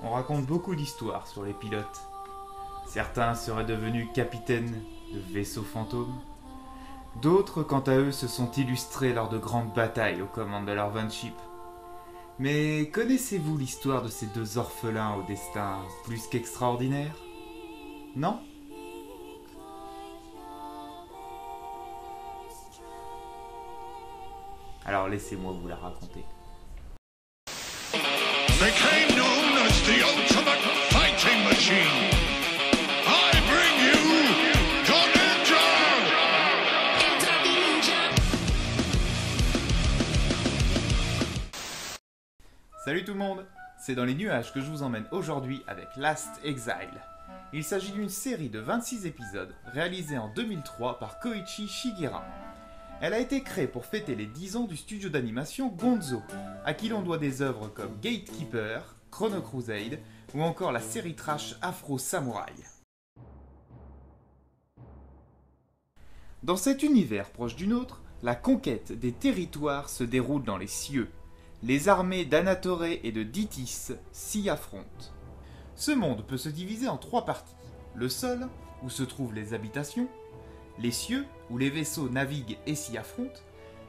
on raconte beaucoup d'histoires sur les pilotes. Certains seraient devenus capitaines de vaisseaux fantômes. D'autres, quant à eux, se sont illustrés lors de grandes batailles aux commandes de leur Vanship. Mais connaissez-vous l'histoire de ces deux orphelins au destin plus qu'extraordinaire? Non? Alors laissez-moi vous la raconter. Became known as the ultimate fighting machine. I bring you Salut tout le monde, c'est dans les nuages que je vous emmène aujourd'hui avec Last Exile. Il s'agit d'une série de 26 épisodes réalisée en 2003 par Koichi Shigeru. Elle a été créée pour fêter les 10 ans du studio d'animation Gonzo, à qui l'on doit des œuvres comme Gatekeeper, Chrono Crusade ou encore la série trash Afro Samurai. Dans cet univers proche du nôtre, la conquête des territoires se déroule dans les cieux. Les armées d'Anatoré et de Dithis s'y affrontent. Ce monde peut se diviser en 3 parties. Le sol, où se trouvent les habitations, les cieux, où les vaisseaux naviguent et s'y affrontent,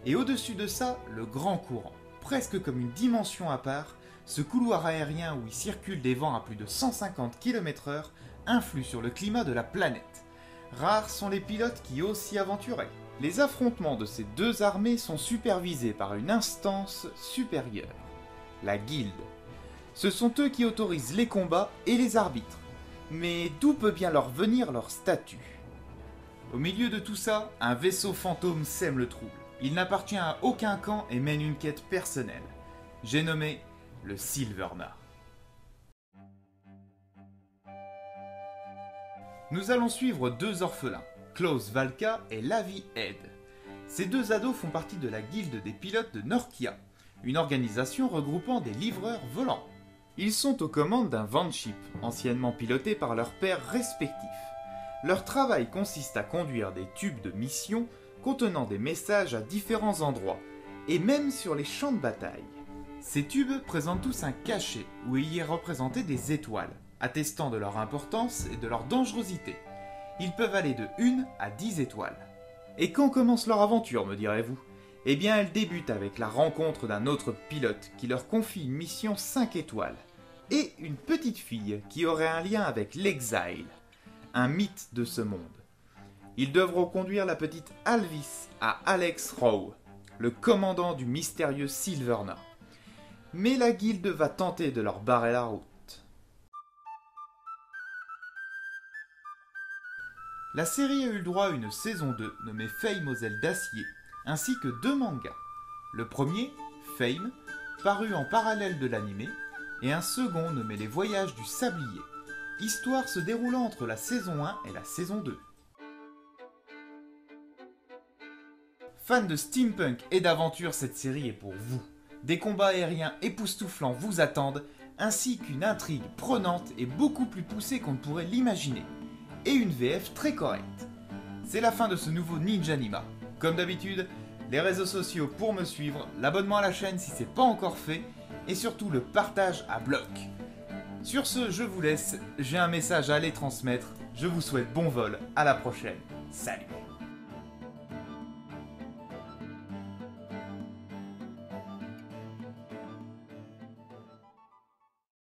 et au-dessus de ça, le grand courant. Presque comme une dimension à part, ce couloir aérien où il circule des vents à plus de 150 km/h influe sur le climat de la planète. Rares sont les pilotes qui osent s'y aventurer. Les affrontements de ces deux armées sont supervisés par une instance supérieure, la Guilde. Ce sont eux qui autorisent les combats et les arbitres. Mais d'où peut bien leur venir leur statut? Au milieu de tout ça, un vaisseau fantôme sème le trouble. Il n'appartient à aucun camp et mène une quête personnelle. J'ai nommé le Silverna. Nous allons suivre deux orphelins, Klaus Valka et Lavi Ed. Ces deux ados font partie de la guilde des pilotes de Norkia, une organisation regroupant des livreurs volants. Ils sont aux commandes d'un Vanship, anciennement piloté par leurs pères respectifs. Leur travail consiste à conduire des tubes de mission contenant des messages à différents endroits, et même sur les champs de bataille. Ces tubes présentent tous un cachet où il y est représenté des étoiles, attestant de leur importance et de leur dangerosité. Ils peuvent aller de 1 à 10 étoiles. Et quand commence leur aventure, me direz-vous? Eh bien, elle débute avec la rencontre d'un autre pilote qui leur confie une mission 5 étoiles, et une petite fille qui aurait un lien avec l'Exile, un mythe de ce monde. Ils devront conduire la petite Alvis à Alex Rowe, le commandant du mystérieux Silverna. Mais la guilde va tenter de leur barrer la route. La série a eu le droit à une saison 2 nommée Fame aux ailes d'acier, ainsi que 2 mangas. Le premier, Fame, paru en parallèle de l'anime, et un second nommé Les Voyages du Sablier, histoire se déroulant entre la saison 1 et la saison 2. Fans de steampunk et d'aventure, cette série est pour vous. Des combats aériens époustouflants vous attendent, ainsi qu'une intrigue prenante et beaucoup plus poussée qu'on ne pourrait l'imaginer. Et une VF très correcte. C'est la fin de ce nouveau Ninjanima. Comme d'habitude, les réseaux sociaux pour me suivre, l'abonnement à la chaîne si c'est pas encore fait, et surtout le partage à bloc. Sur ce, je vous laisse, j'ai un message à aller transmettre, je vous souhaite bon vol, à la prochaine, salut!